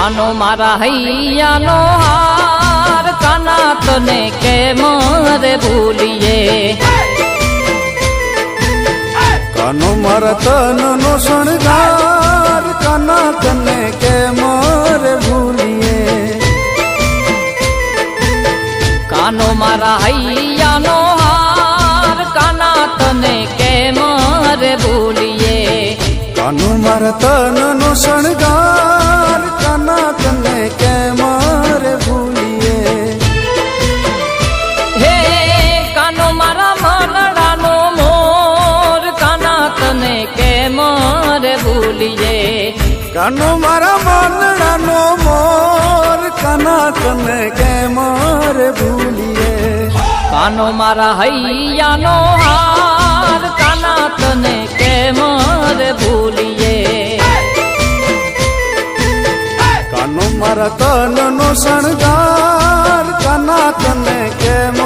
કાનો મારા હૈયાનો હાર, કાના તને કેમ રે ભૂલીએ. કાનો મારા તનનો શણગાર, કાના તને કેમ રે ભૂલીએ. કાનો મારા હૈયાનો હાર, કાના તને કેમ રે ભૂલીએ. કાનો મારા તનનો શણગાર, કાના તને કેમ રે ભૂલીએ. હે કાનો મારા મનડાનો મોર, કાના તને કેમ રે ભૂલીએ. કાનો મારા મનડાનો મોર, કાના તને કેમ રે ભૂલીએ. કાનો મારા હૈયાનો હાર, કાના તને કેમ રે ભૂલીએ. કાનો મારા તનનો શણગાર, કાના તને કેમ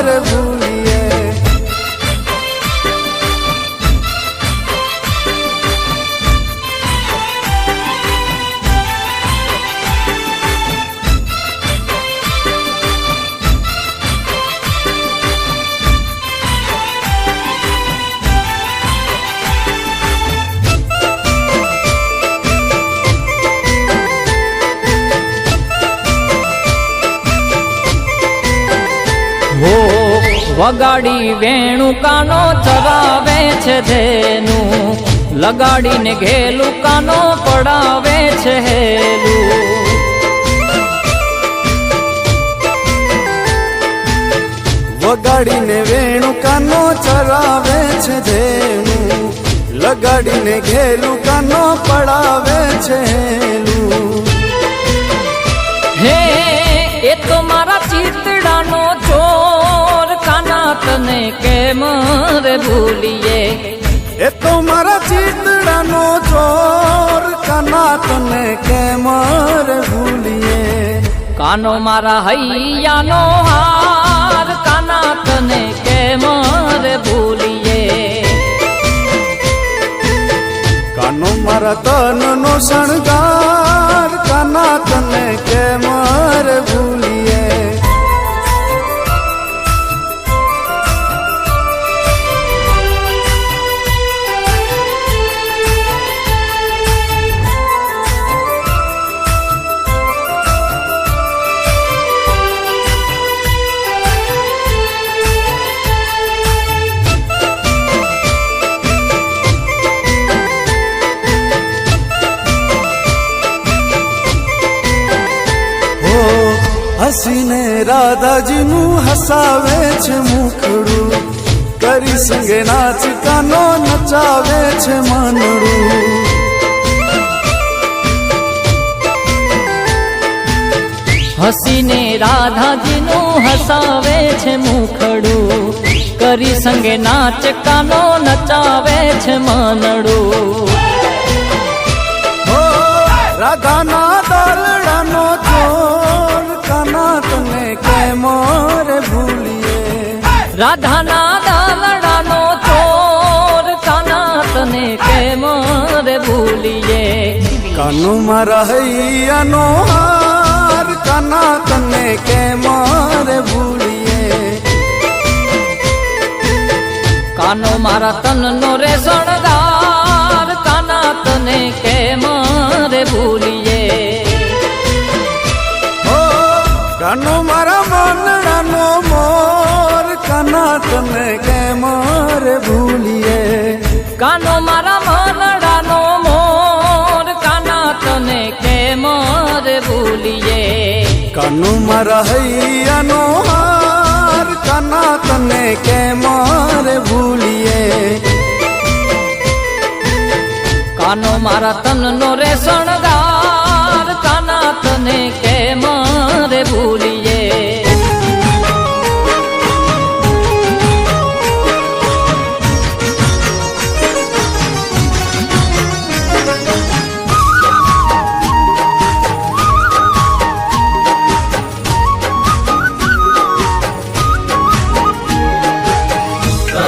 રે ભૂલીએ. હો વગાડી વેણુ કાનો ચરાવે છે ધેનું, લગાડીને ઘેલું કાનો પડાવે છે હેલું. વગાડીને વેણુ કાનો ચરાવે છે ધેનું, લગાડીને ઘેલું કાનો પડાવે છે હેલું. હે એ તો મારા ચિતડાનો ચોર, કાના તને કેમ રે ભૂલીએ. એ તો મારા ચિતડાનો ચોર, કાના તને કેમ રે ભૂલીએ. કાનો મારા હૈયાનો હાર, કાના તને કેમ રે ભૂલીએ. કાનો મારા તનનો શણગાર, કાના તને કેમ રે ભૂલીએ. હસીને રાધાજીનું હસાવે છે મુખડું, કરી સંગે નાચ કાનો નચાવે છે મનડું. હસીને રાધાજીનું હસાવે છે મુખડું, કરી સંગે નાચ કાનો નચાવે છે મનડું. રાધાના દાલડાનો ચોર, કાના તને કેમ રે ભૂલીએ. રાધાના દાલડાનો ચોર, કાના તને કેમ રે ભૂલીએ. કાનો મારા હૈયાનો હાર, કાના તને કેમ રે ભૂલીએ. કાનો મારા તનનો રે શણગાર, કાના તને કેમ રે ભૂલીએ. કાનો મારા મનડાનો મોર, કાના તને કેમ રે ભૂલીએ. કાનો મારા મનડાનો મોર, કાના તને કેમ રે ભૂલીએ. કાનો મારા હૈયાનો હાર, કાના તને કેમ રે ભૂલીએ. કાનો મારા તનનો રે શણગાર, કાના તને કેમ રે ભૂલીએ.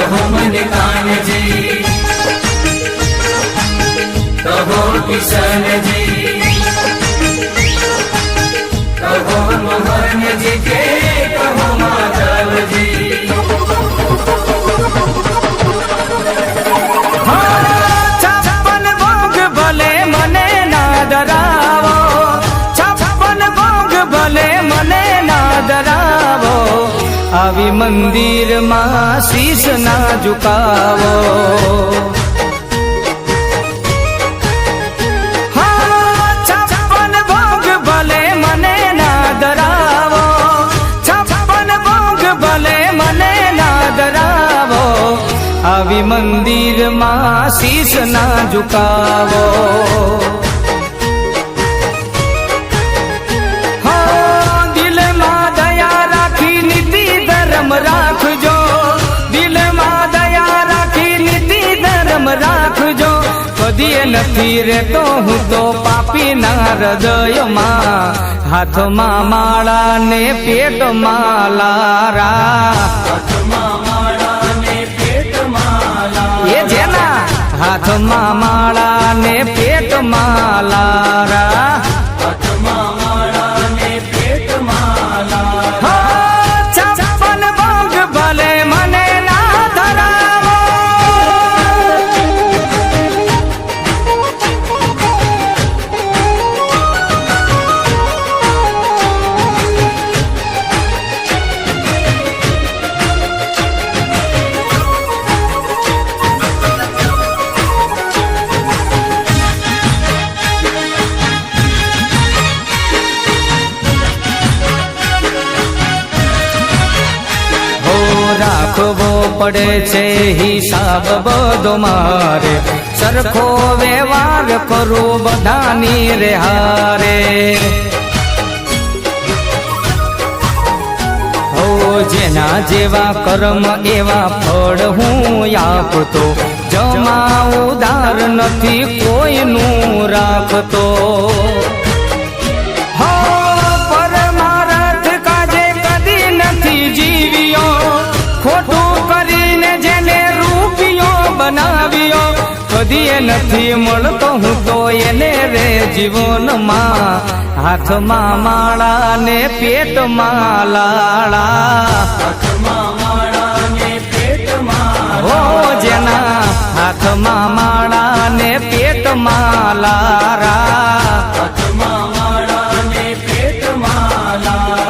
કહો મને કાનજી, કહો કિશનજી, મોહનજી કે કહો માધવજી છપ્પન ભોગ ભલે મને ના ધરાવો, છપ્પન ભોગ ભલે મને ના ધરાવો, આવી મંદિરમાં શીશ ના ઝુકાવો. હા, છપ્પન ભોગ ભલે મને ના ધરાવો, છપ્પન ભોગ ભલે મને ના ધરાવો, આવી મંદિરમાં શીશ ના ઝુકાવો. હા, દિલમાં દયા રાખી નીતિ ધર્મ રાખજો, દિલમાં દયા રાખી નીતિ ધર્મ રાખજો, કદીએ નથી રહેતો હું તો પાપીના હૃદયમાં, હાથમાં માળા ને પેટમાં લારા. એ જેના હાથમાં માળા ને પેટમાં લારા. હા, છપ્પન ભોગ ભલે મને ના ધરાવો. રાખવો પડે છે હિસાબ બધો મારે, સરખો વ્યવહાર કરો બધાની રે હારે. હો, જેના જેવા કર્મ એવા ફળ હું આપતો, જમા ઉધાર નથી કોઈનું રાખતો. હો, પરમાર્થ કાજે કદી નથી જીવ્યો, ખોટું કરીને જેને રૂપિયો બનાવ્યો, કદી એ નથી મળતો હું તો એને રે જીવનમાં, હાથમાં માળા ને પેટમાં લાળા. હો, જેના હાથમાં માળા ને પેટમાં લારા.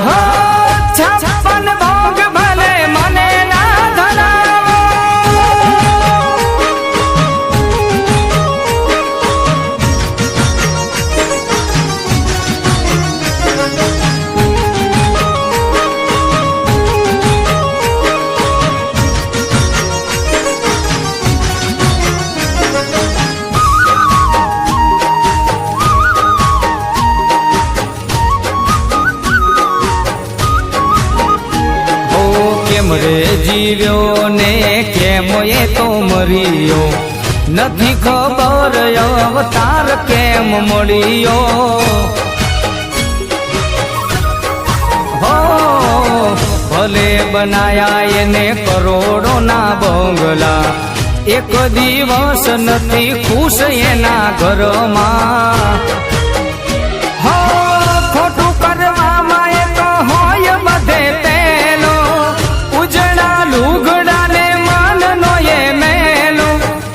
હો, છપ્પન ભોગ ભલે મને ના ધરાવો. કેમ રે જીવ્યો ને કેમ એ તો મર્યો, નથી ખબર અવતાર કેમ મળ્યો. હો, ભલે બનાયા એને કરોડો ના બંગલા, એક દિવસ નથી ખુશ એના ઘરમાં. હો, ખોટું કરવામાં એ તો હોય બધે પેલો, ઉજળા લુગડા ને માનનો એ મેલો,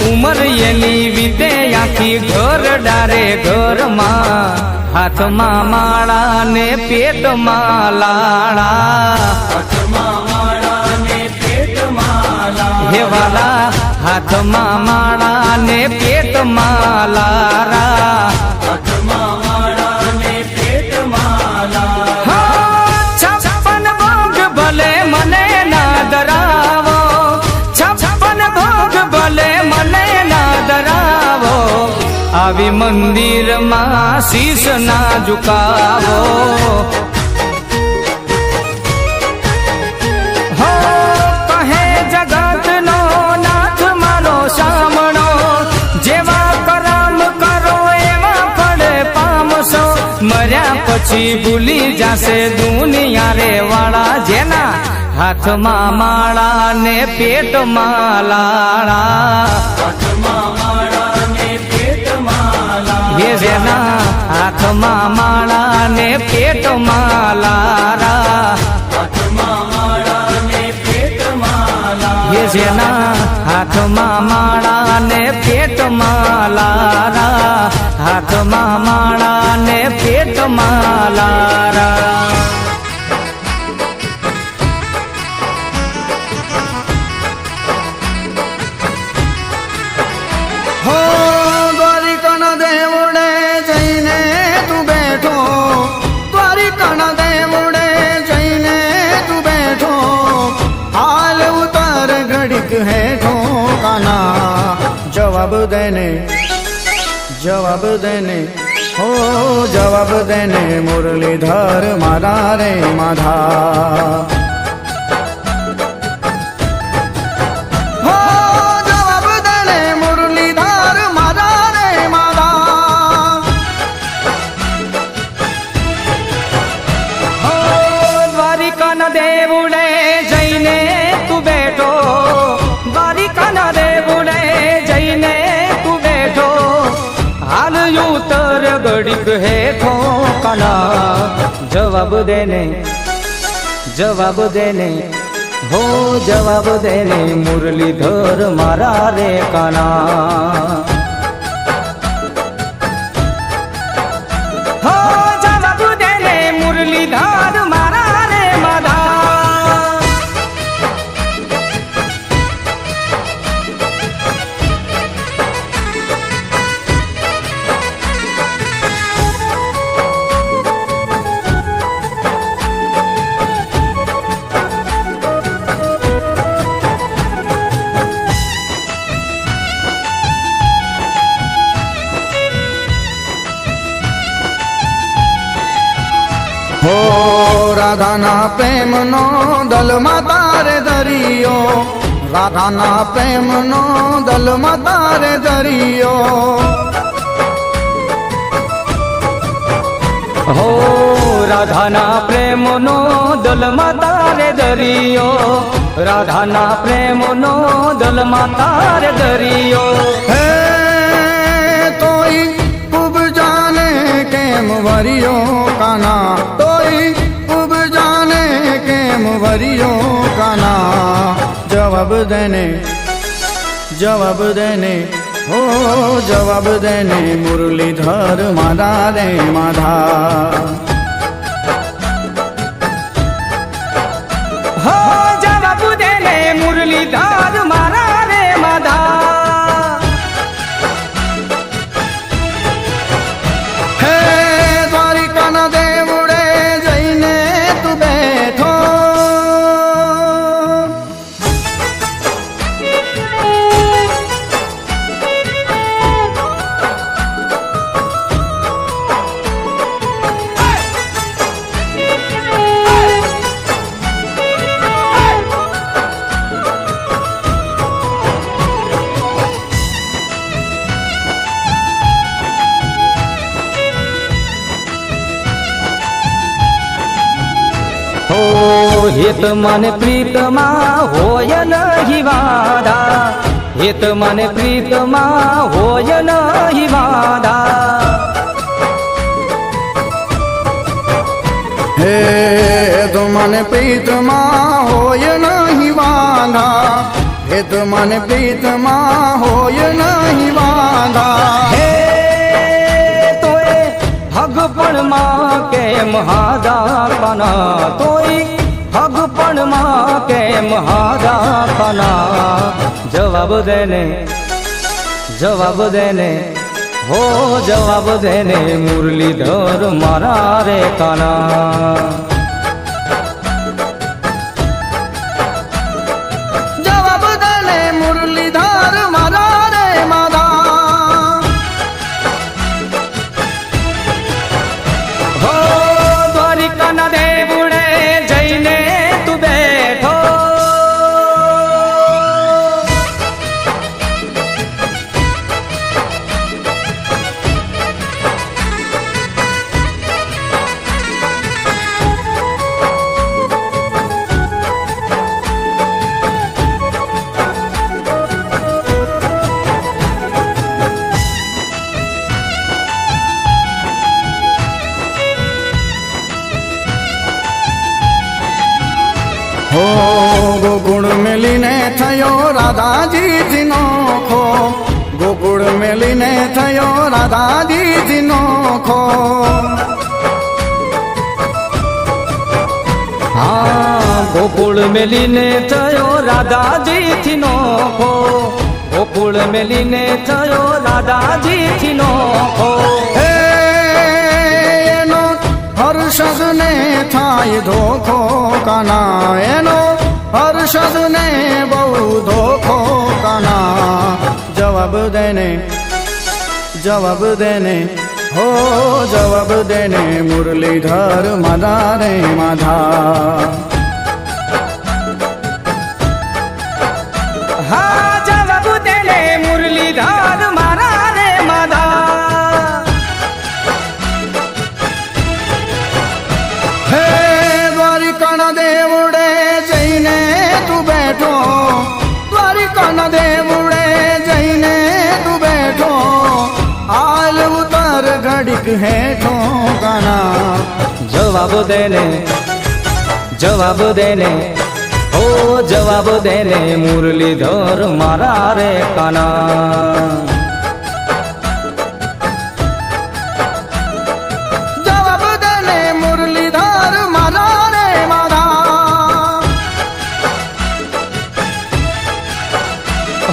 ઉમર એની વિદે આખી ઘર ડારે ઘરમાં, હાથમાં માળા ને પેટમાં લાળા. હે વાલા, હાથમાં માળા ને પેટમાં લારા. હા, છપ્પન ભોગ ભલે મને ના ધરાવો, છપ્પન ભોગ ભલે મને ના ધરાવો, આવી મંદિરમાં શીશ ના ઝુકાવો. હો, કહે જગતનો નાથ મારો સામણો, જેવા કરમ કરો એવા ફળ પામશો, મર્યા પછી ભૂલી જાશે દુનિયા રે વાળા, જેના હાથમાં માળા ને પેટમાં લાળા. હે જેના હાથમાં માળા ને પેટમાં લારા હાથમાં માળા ને પેટમાં લારા. એ જેના હાથમાં માળા ને પેટમાં લારા હાથમાં માળા ને પેટમાં લારા હો દ્વારિકાના દેવડે જઈને તું બેઠો, દ્વારિકાના દેવડે જઈને તું બેઠો, હાલ ઉતાર ઘડીક હેઠો કાના જવાબ દેને, જવાબ દેને, હો જવાબ દેને મુરલીધર મારા રે માધા. હો જવાબ દેને મુરલીધર મારા રે માધા. હો દ્વારિકાના દેવડે જઈને તું બેઠો, દ્વારિકાના દેવડે જઈને તું બેઠો, હાલ ઉતર ઘડીક હેઠો કાના જવાબ દેને, જવાબ દેને, હો જવાબ દેને મુરલીધર મારા રે કાના. હો જવાબ દેને મુરલીધર મારા રે માધા. હો રાધાના પ્રેમનો દલમાં તારે દરિયો, રાધાના પ્રેમનો દલમાં તારે દરિયો. હો રાધાના પ્રેમનો દલમાં તારે દરિયો, રાધાના પ્રેમનો દલમાં તારે દરિયો. હે તોય ખૂબ જાને કેમ વરિયો કાના, તોય ખૂબ જાને કેમ વરિયો કાના જવાબ દેને, જવાબ દેને, હો જવાબ દેને મુરલીધર મારા રે માધા. હો જવાબ દેને મુરલીધર મારા રે માધા. હે દ્વારિકાના દેવડે જઈને તું બેઠો, હો હિત મને પ્રીતમાં હોય નહીં વાદા, હિત મને પ્રીતમાં હોય નહીં વાદા. હે તો મને પ્રીતમાં હોય નહીં વાંધા, હે તો મને પ્રીતમાં હોય નહીં વાંધા. હે તોય હગપણમાં કેમ હાદા કાના, તોય હગપણમાં કેમ હાદા કાના જવાબ દેને, જવાબ દેને, હો જવાબ દેને મુરલીધર મારા રે કાના. જવાબ દેને મુરલીધર મારા રે માધા. હો દ્વારિકાના દેવડે જઈને તું બેઠો, હો ગોકુળ મેલીને થયો રાધાજી નોખો, ગોકુળ મેલીને થયો રાધાજી નોખો. હા ગોકુળ મેલીને થયો રાધાજીથી નોખો, ગોકુળ મેલીને થયો રાધાજીથી નોખો. એનો હર્ષદ ને થાય ધોખો કાના, એનો હર્ષદ ને બહુ ધોખો કાના. જવાબ દેને, જવાબ દેને, હો જવાબ દેને મુરલીધર માધા રે માધા. હા જવાબ દેને મુરલીધર મારા રે માધા. હે દ્વારિકાના દેવડે જઈને તું બેઠો, દ્વારિકાના દેવડે જઈને તું બેઠો. હાલ ઉતર ઘડીક હેઠો કાના. જવાબ દેને, જવાબ દેને, ઓ જવાબ દેને મુરલીધર મારા રે કાના. જવાબ દેને મુરલીધર મારા રે માધા.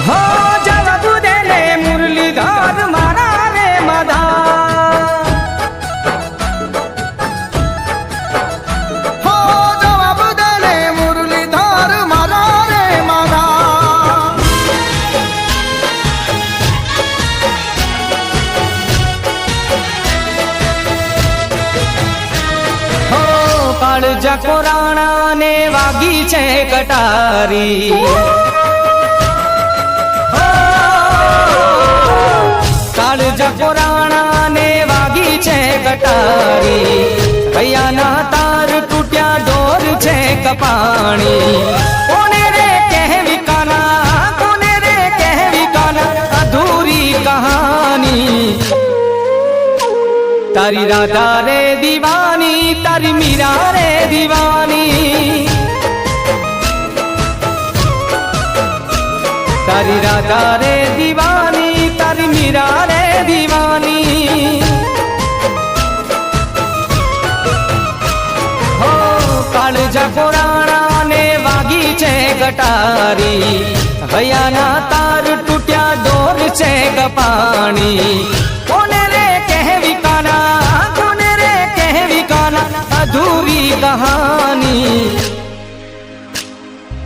હો જવાબ દેને મુરલીધર મારા રે માધા. હો જવાબ દેને મુરલીધર મારા રે માધા. હો કાળજા કોરાણા ને વાગી છે કટારી. કાળજા કોરાણા ને વાગી છે કટારી. કૈયાના તાર તૂટ્યા દોર છે કપાણી. કોને રે કહેવી કાના, કોને રે કહેવી કાના અધૂરી કહાની. તારી રાધા રે દીવાની, તારી મીરા રે દીવાની. તારી રાધા રે દીવાની, તારી મીરા રે દીવાની. હો કાળજા કોરાણા ને વાગી છે કટારી. હૈયાના તાર તૂટ્યા દોર છે કપાણી. કોને રે કહેવી કાના, કોને રે કહેવી કાના અધૂરી કહાની.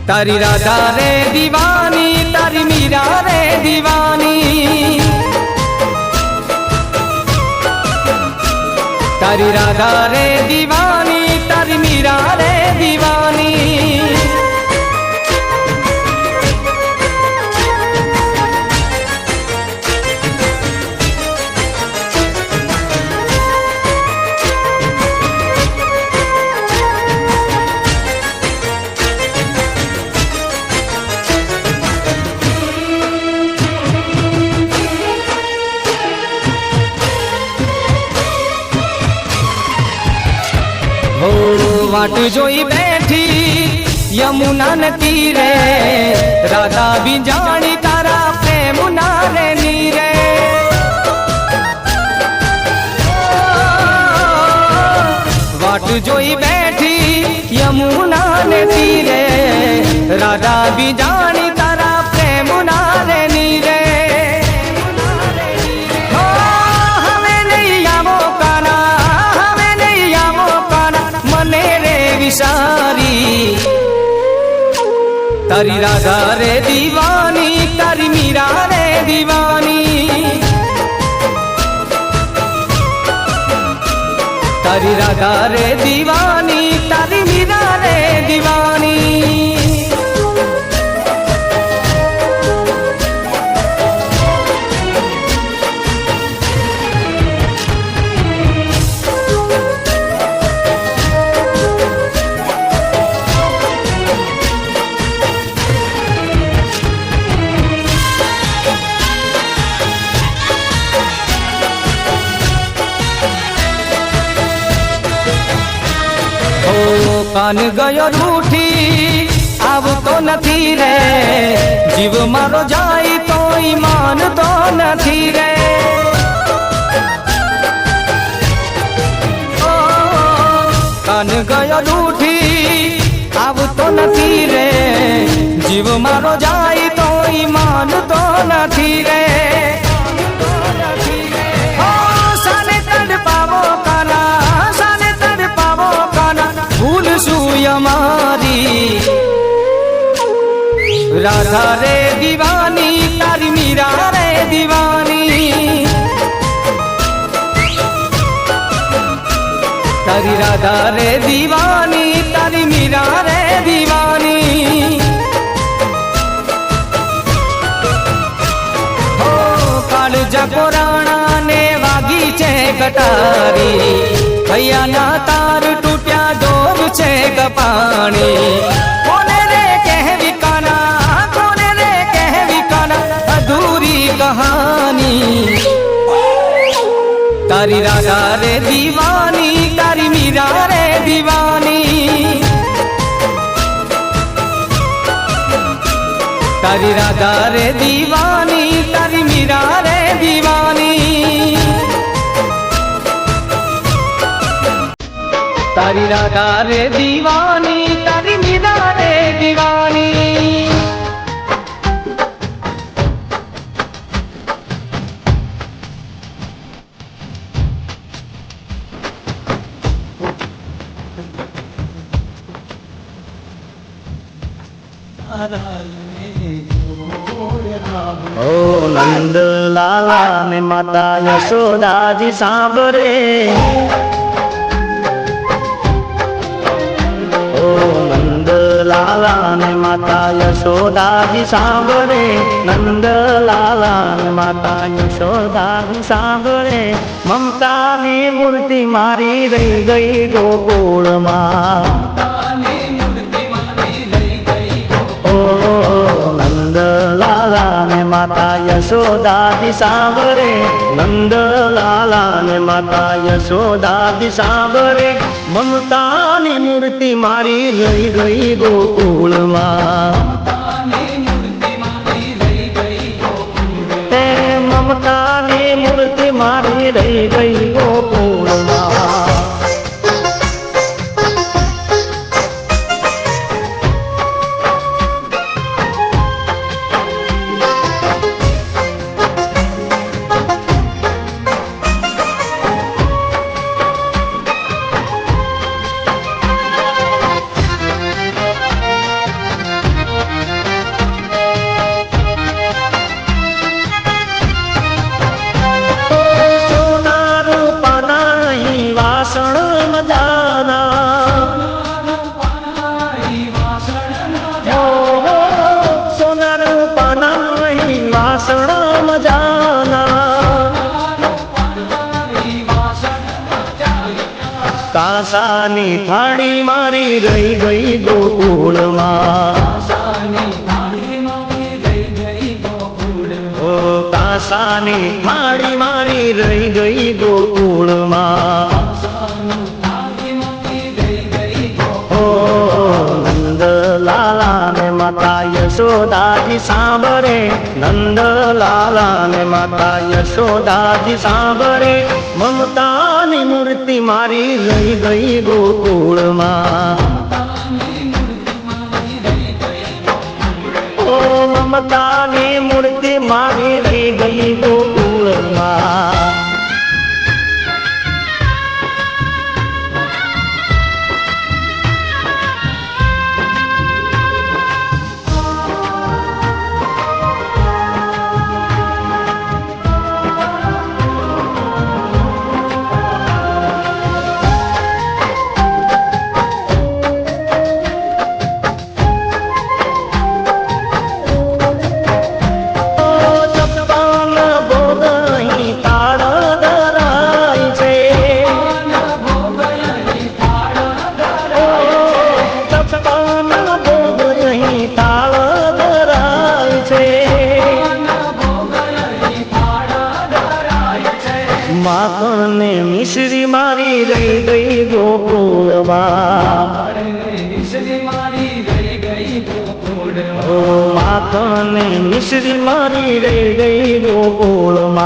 તારી રાધા રે દીવાની, તારી મીરા રે દીવાની. તારી રાધા રે દીવાની, તારી મીરા રે દીવાની. હો વાટ જોઈ બેઠી યમુના ને તીરે, રાધા બી જાણી તારા પ્રેમ ના રે નીરે. વાટ જોઈ બેઠી યમુના ને તીરે, રાધા બી જાણી તારા પ્રેમ ના રે નીરે. હો હવે નહીં આવો કાના, હવે નહીં આવો કાના મને રે વિસારી. તારી રાધા રે દીવાની, તારી મીરા રે દીવાની. તારી રાધા રે દીવાની, તારી મીરા રે દીવાની. કાન ગયો રૂઠી આવતો નથી રે જીવ મારો જાય તો માનતો નથી રે કાન ગયો લૂઠી આવતો નથી રે જીવ મારો જાય તો માનતો નથી રે સાને તડપાવો કાના સાને તડપાવો કાના ભૂલ શું અમારી રાધા રે દીવાની તારી મીરા રે દીવાની તારી રાધા રે દીવાની તારી મીરા રે દીવાની હો કાળજા કોરાણા ને વાગી છે કટારી ભૈયાના તાર તૂટ્યા ડોર છે કપાણી કોને રે કહેવી કાના કોને રે કહેવી કાના અધૂરી કહાની તારી રાધા રે દીવાની તારી મીરા રે દીવાની તારી રાધા રે દીવાની તારી મીરા રે દીવાની તારી રાધા રે દીવાની તારી મીરા રે દીવાની ઓ નંદ લાલા ને માતા યશોદાજી સાંભળે ઓ નંદ લાલા ને માતા યશોદાજી સાંભળે નંદ લાલા ને માતા યશોદાજી સાંભળે મમતાની મૂર્તિ મારી રહી ગઈ ગોકુળમાં નંદ લાલા ને માતા યશોદાજી સાંભળે નંદ લાલા ને માતા યશોદાજી સાંભળે મમતાની મૂર્તિ મારી રહી ગઈ ગોકુળમાં તે મમતાની મૂર્તિ મારી રહી ગઈ ગોકુળમાં કાસાની થાળી મારી રહી ગઈ ગોકુળમાં ઓ કાસાની થાળી મારી રહી ગઈ ગોકુળમાં ઓ નંદ લાલા ને માતા યશોદાજી સાંભળે નંદ લાલા ને માતા યશોદાજી સાંભળે મમતાની મૂર્તિ મારી રહી ગઈ ગોકુળમાં ઓ મમતાની મૂર્તિ મારી રહી ગઈ ગોકુળમાં માખણ ને મિશ્રી મારી રહી ગઈ ગોકુળમાં ઓ માખને મિશ્રી મારી રહી ગઈ ગોકુળમાં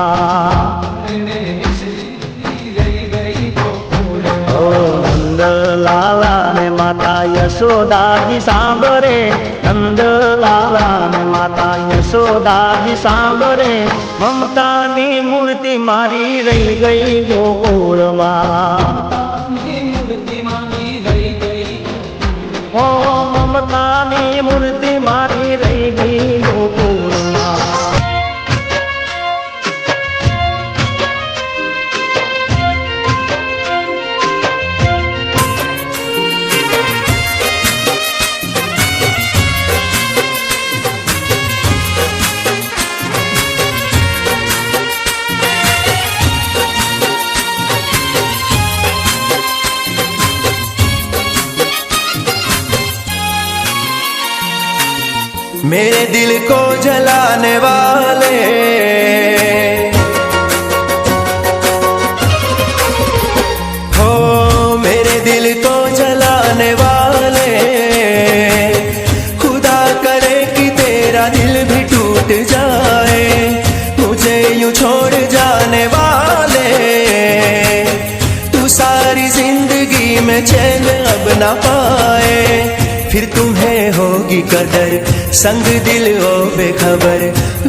ઓ નંદલાલા ને માતા યશોદાજી સાંભળે નંદલાલા ને માતા યશોદાજી સાંભળે મમતાની મૂર્તિ મારી રહી ગઈ ગોકુળમાં ઓ મમતાની મૂર્તિ મારી રહી ગઈ ગોકુળમાં मेरे दिल को जलाने वाले हो मेरे दिल को जलाने वाले खुदा करे कि तेरा दिल भी टूट जाए मुझे यूं छोड़ जाने वाले तू सारी जिंदगी में चैन अब ना पाए फिर तुम्हें होगी कदर संग दिल हो बेखबर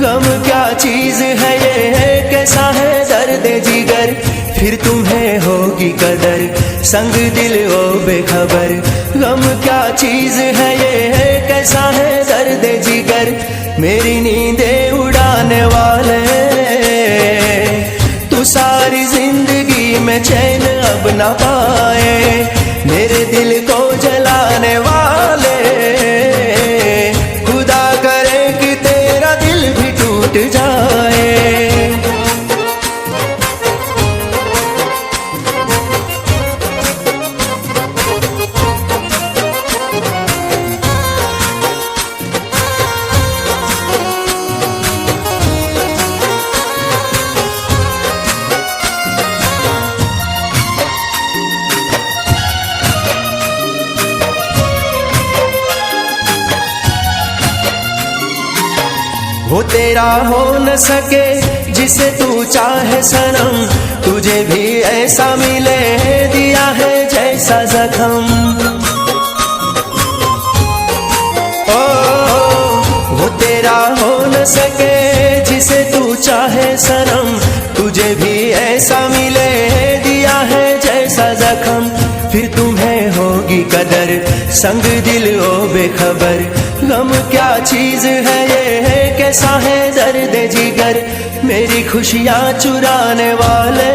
गम क्या चीज है ये कैसा है दर्द जिगर फिर तुम्हें होगी कदर संग दिल हो बेखबर गम क्या चीज है ये कैसा है दर्द जिगर मेरी नींदें उड़ाने वाले तू सारी जिंदगी में चैन अब ना पाए मेरे दिल को जलाने वाले खुदा करे कि तेरा दिल भी टूट जाए वो तेरा हो न सके जिसे तू चाहे सनम तुझे भी ऐसा मिले दिया है जैसा जख्म ओ वो तेरा हो न सके जिसे तू चाहे सनम तुझे भी ऐसा मिले दिया है जैसा जख्म फिर तुम्हें होगी कदर संग दिल हो बेखबर गम क्या चीज है ये कैसा है दर्द जिगर मेरी खुशियां चुराने वाले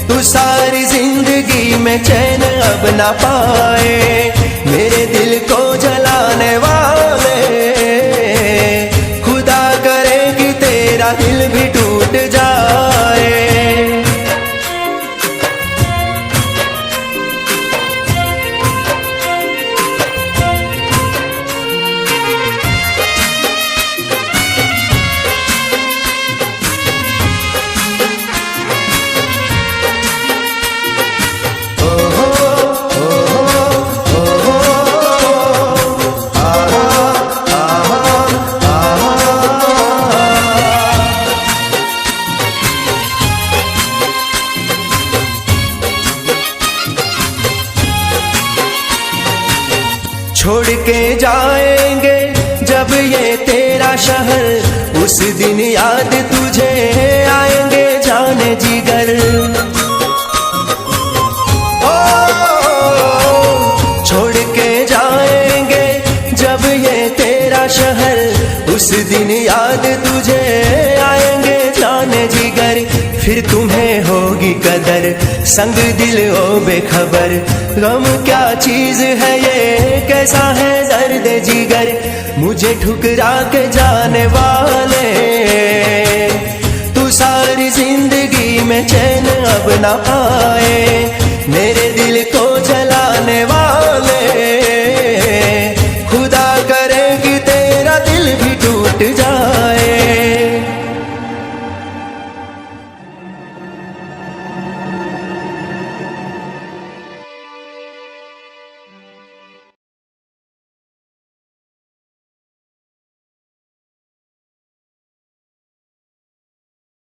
तू सारी जिंदगी में चैन अब ना पाए मेरे दिल को जलाने वाले खुदा करे कि तेरा दिल भी टूट जाए छोड़ के जाएंगे जब ये तेरा शहर उस दिन याद तुझे आएंगे जाने जिगर ओ छोड़ के जाएंगे जब ये तेरा शहर उस दिन याद तुझे आएंगे जाने जिगर फिर तुम्हें होगी कदर संग दिल हो बेखबर गम क्या चीज है ये कैसा है दर्द जिगर मुझे ठुकरा के जाने वाले तू सारी जिंदगी में चैन अब ना